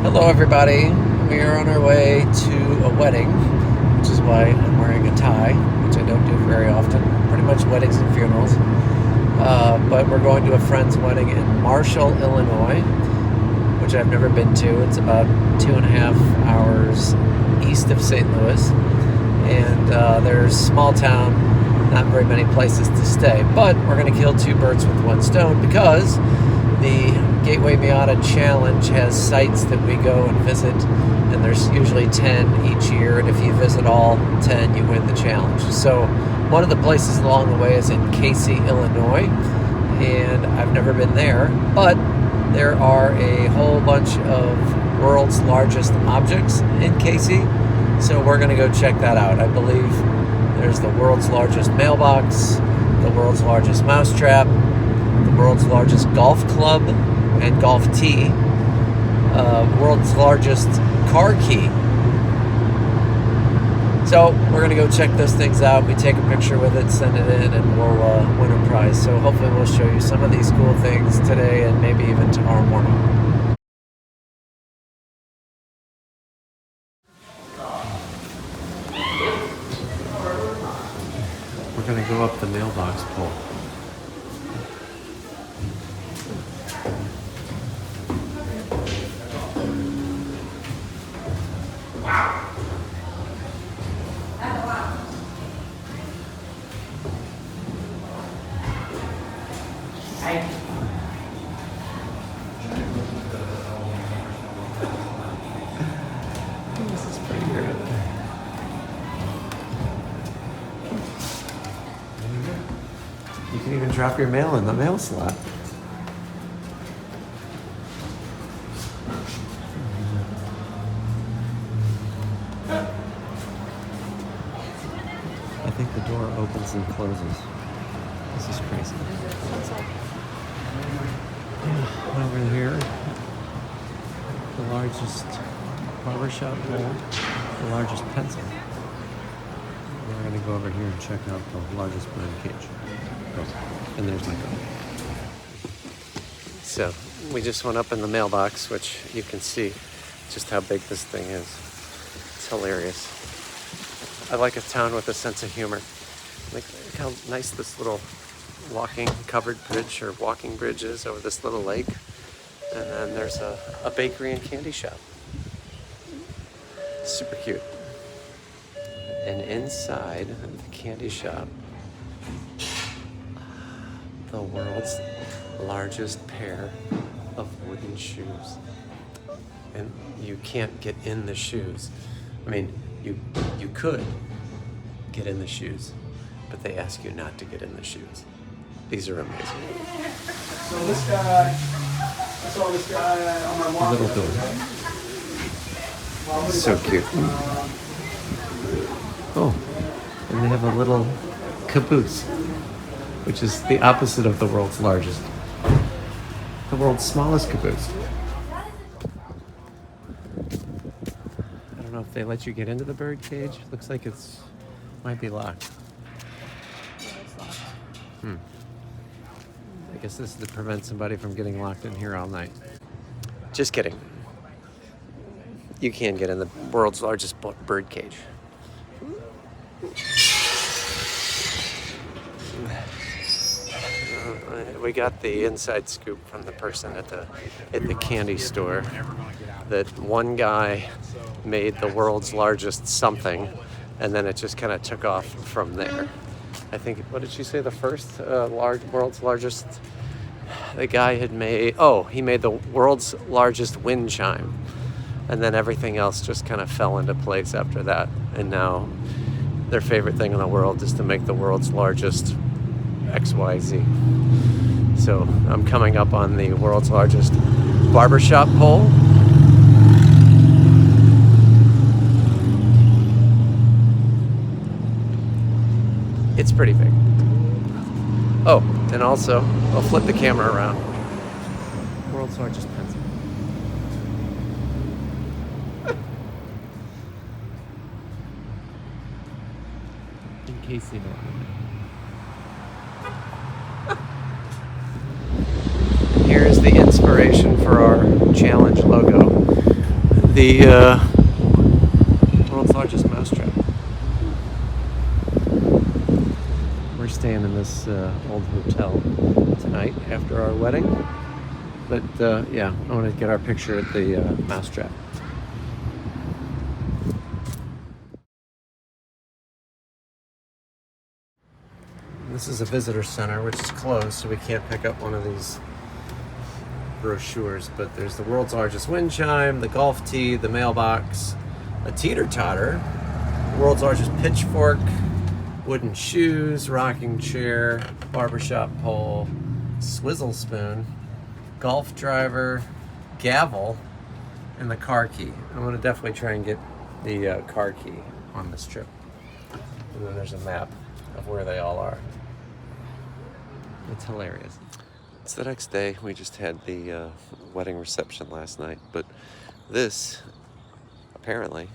Hello, everybody. We are on our way to a wedding, which is why I'm wearing a tie, which I don't do very often. Pretty much weddings and funerals. But we're going to a friend's wedding in Marshall, Illinois, which I've never been to. It's about 2.5 hours east of St. Louis. And there's small town, not very many places to stay. But we're going to kill two birds with one stone because the Gateway Miata Challenge has sites that we go and visit, and there's usually 10 each year, and if you visit all 10, you win the challenge. So one of the places along the way is in Casey, Illinois, and I've never been there, but there are a whole bunch of world's largest objects in Casey, so we're going to go check that out. I believe there's the world's largest mailbox, the world's largest mousetrap, the world's largest golf club and golf tee, world's largest car key. So we're going to go check those things out. We take a picture with it, send it in, and we'll win a prize. So hopefully we'll show you some of these cool things today and maybe even tomorrow morning. We're going to go up the mailbox pole. This is pretty good. You can even drop your mail in the mail slot. I think the door opens and closes. This is crazy. Over here, the largest barbershop pole, the largest pencil. We're going to go over here and check out the largest bird cage. Oh, and there's my phone. So, we just went up in the mailbox, which you can see just how big this thing is. It's hilarious. I like a town with a sense of humor. Look how nice this little walking covered bridge or walking bridge is over this little lake. And then there's a bakery and candy shop. Super cute. And inside the candy shop, the world's largest pair of wooden shoes. And you can't get in the shoes. I mean, you could get in the shoes, but they ask you not to get in the shoes. These are amazing. So this guy, I saw this guy on my walk. Little door. So cute. Oh, and they have a little caboose, which is the opposite of the world's largest. The world's smallest caboose. I don't know if they let you get into the bird cage. Looks like it's might be locked. I guess this is to prevent somebody from getting locked in here all night. Just kidding. You can get in the world's largest bird cage. We got the inside scoop from the person at the candy store that one guy made the world's largest something, and then it just kind of took off from there. I think, what did she say, the first world's largest, the guy had made, he made the world's largest wind chime. And then everything else just kind of fell into place after that. And now their favorite thing in the world is to make the world's largest XYZ. So I'm coming up on the world's largest barbershop pole. It's pretty big. Oh, and also, I'll flip the camera around. World's largest pencil. In case you don't know. Here's the inspiration for our challenge logo. the world's largest mousetrap. We're staying in this old hotel tonight after our wedding. But yeah, I want to get our picture at the mousetrap. This is a visitor center, which is closed, so we can't pick up one of these brochures. But there's the world's largest wind chime, the golf tee, the mailbox, a teeter-totter, the world's largest pitchfork, wooden shoes, rocking chair, barbershop pole, swizzle spoon, golf driver, gavel, and the car key. I'm going to definitely try and get the car key on this trip. And then there's a map of where they all are. It's hilarious. It's the next day. We just had the wedding reception last night, but this apparently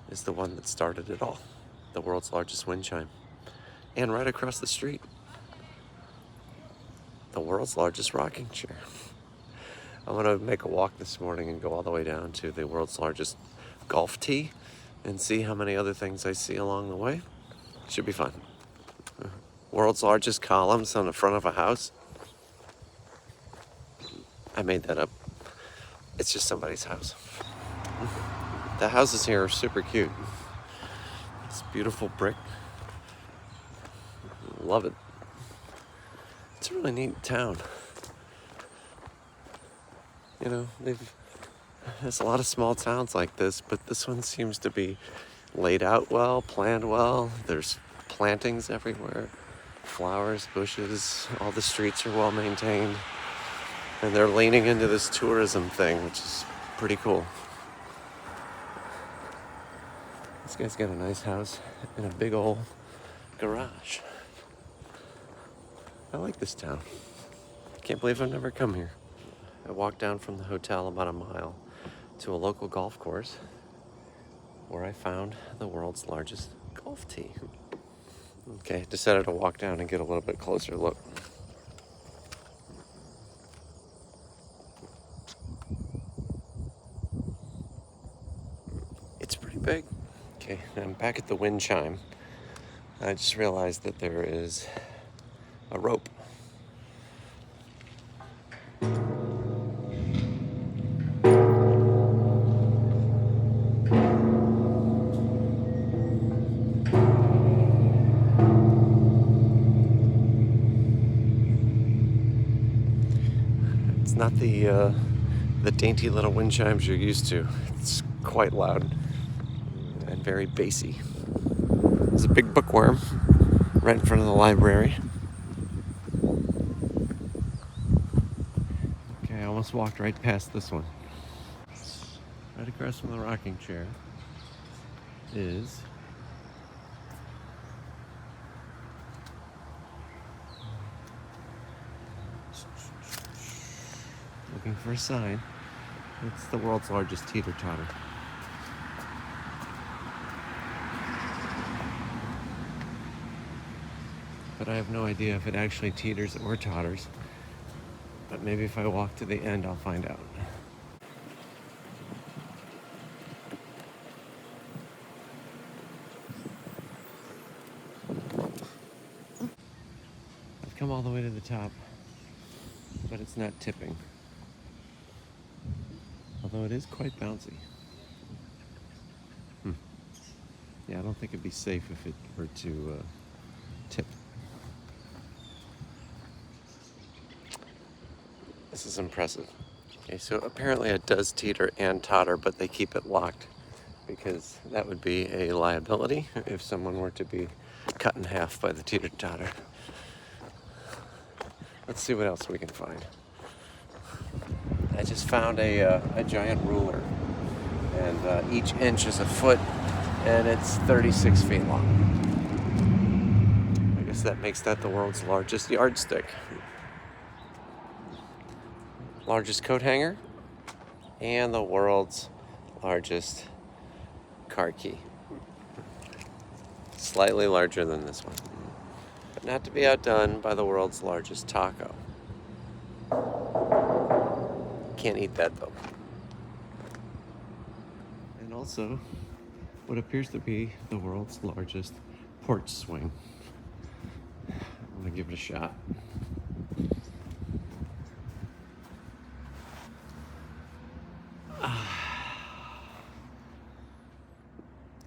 is the one that started it all. The world's largest wind chime. And right across the street, the world's largest rocking chair. I'm gonna make a walk this morning and go all the way down to the world's largest golf tee and see how many other things I see along the way. Should be fun. World's largest columns on the front of a house. I made that up. It's just somebody's house. The houses here are super cute. It's beautiful brick. Love it. It's a really neat town. You know, there's a lot of small towns like this, but this one seems to be laid out well, planned well. There's plantings everywhere, flowers, bushes, all the streets are well maintained. And they're leaning into this tourism thing, which is pretty cool. This guy's got a nice house and a big old garage. I like this town. Can't believe I've never come here. I walked down from the hotel about a mile to a local golf course where I found the world's largest golf tee. Okay, decided to walk down and get a little bit closer look. It's pretty big. Okay, I'm back at the wind chime. I just realized that there is a rope. It's not the dainty little wind chimes you're used to. It's quite loud and very bassy. There's a big bookworm right in front of the library. Okay, I almost walked right past this one. Right across from the rocking chair is looking for a sign. It's the world's largest teeter-totter. But I have no idea if it actually teeters or totters. But maybe if I walk to the end, I'll find out. I've come all the way to the top, but it's not tipping. Although it is quite bouncy. Yeah, I don't think it'd be safe if it were to tip. This is impressive. Okay, so apparently it does teeter and totter, but they keep it locked because that would be a liability if someone were to be cut in half by the teeter-totter. Let's see what else we can find. I just found a giant ruler, and each inch is a foot, and it's 36 feet long. I guess that makes that the world's largest yardstick. Largest coat hanger, and the world's largest car key. Slightly larger than this one, but not to be outdone by the world's largest taco. Can't eat that though. also what appears to be the world's largest porch swing. I'm gonna give it a shot.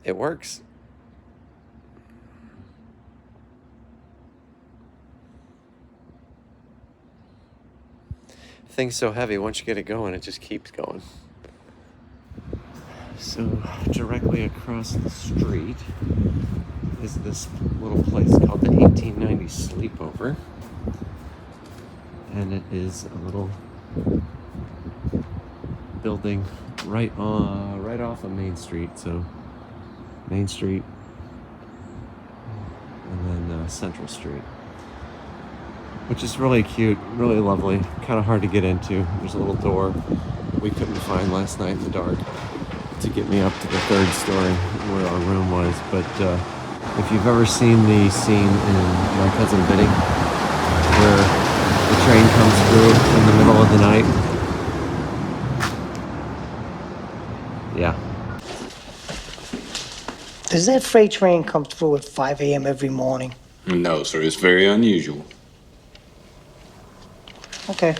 It works. Thing's so heavy, once you get it going, it just keeps going. So directly across the street is this little place called the 1890 Sleepover. And it is a little building right off of Main Street. So Main Street and then Central Street, which is really cute, really lovely, kind of hard to get into. There's a little door we couldn't find last night in the dark to get me up to the third story where our room was. But if you've ever seen the scene in My Cousin Vinny where the train comes through in the middle of the night, yeah. Does that freight train come through at 5 a.m. every morning? No, sir. It's very unusual. Okay.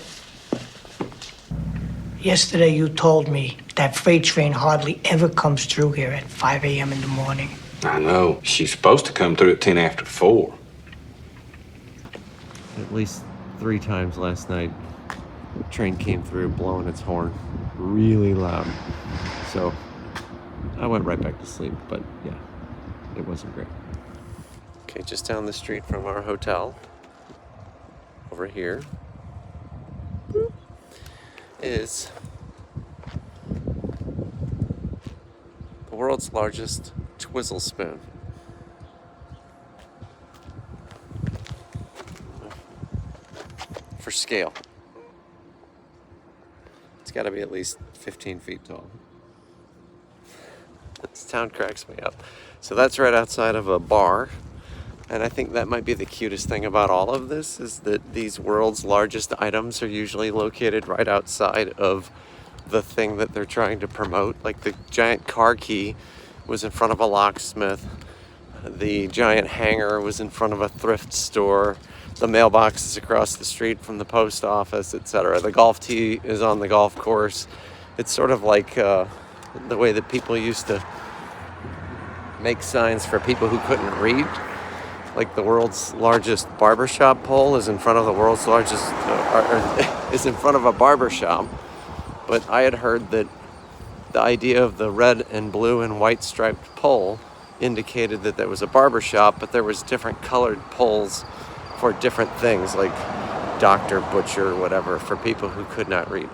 Yesterday you told me that freight train hardly ever comes through here at 5 a.m. in the morning. I know. She's supposed to come through at 10 after 4. At least 3 times last night, the train came through blowing its horn really loud. So I went right back to sleep, but yeah, it wasn't great. Okay, just down the street from our hotel, over here, is the world's largest twizzle spoon. For scale. It's got to be at least 15 feet tall. This town cracks me up. So that's right outside of a bar. And I think that might be the cutest thing about all of this, is that these world's largest items are usually located right outside of the thing that they're trying to promote. Like the giant car key was in front of a locksmith. The giant hanger was in front of a thrift store. The mailbox is across the street from the post office, etc. The golf tee is on the golf course. It's sort of like the way that people used to make signs for people who couldn't read. Like the world's largest barbershop pole is in front of the world's largest, is in front of a barbershop. But I had heard that the idea of the red and blue and white striped pole indicated that there was a barbershop, but there was different colored poles for different things, like doctor, butcher, whatever, for people who could not read.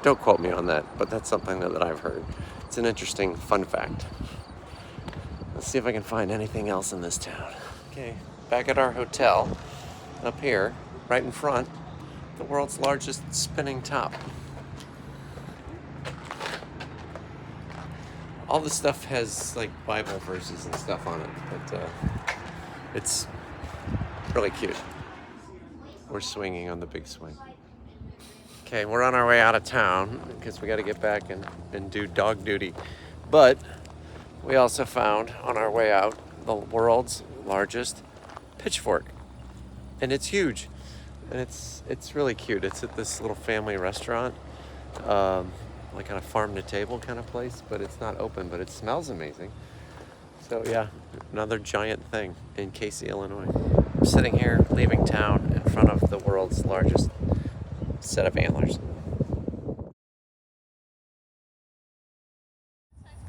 Don't quote me on that, but that's something that I've heard. It's an interesting fun fact. Let's see if I can find anything else in this town. Okay, back at our hotel, up here, right in front, the world's largest spinning top. All this stuff has like Bible verses and stuff on it, but it's really cute. We're swinging on the big swing. Okay, we're on our way out of town because we got to get back and do dog duty. But we also found on our way out the world's largest pitchfork, and it's huge, and it's really cute. It's at this little family restaurant, like on a farm to table kind of place, but it's not open, but it smells amazing. So yeah, another giant thing in Casey, Illinois. I'm sitting here leaving town in front of the world's largest set of antlers.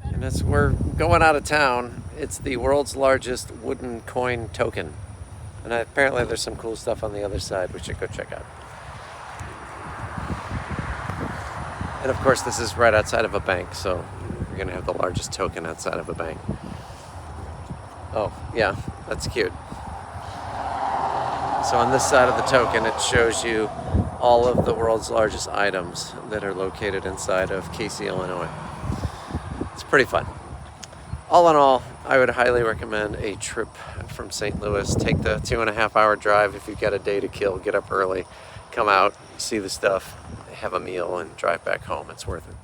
And as we're going out of town, it's the world's largest wooden coin token. And apparently there's some cool stuff on the other side we should go check out. And of course this is right outside of a bank, so we're gonna have the largest token outside of a bank. Oh, yeah, that's cute. So on this side of the token, it shows you all of the world's largest items that are located inside of Casey, Illinois. It's pretty fun. All in all, I would highly recommend a trip from St. Louis. Take the 2.5-hour drive if you've got a day to kill. Get up early, come out, see the stuff, have a meal, and drive back home. It's worth it.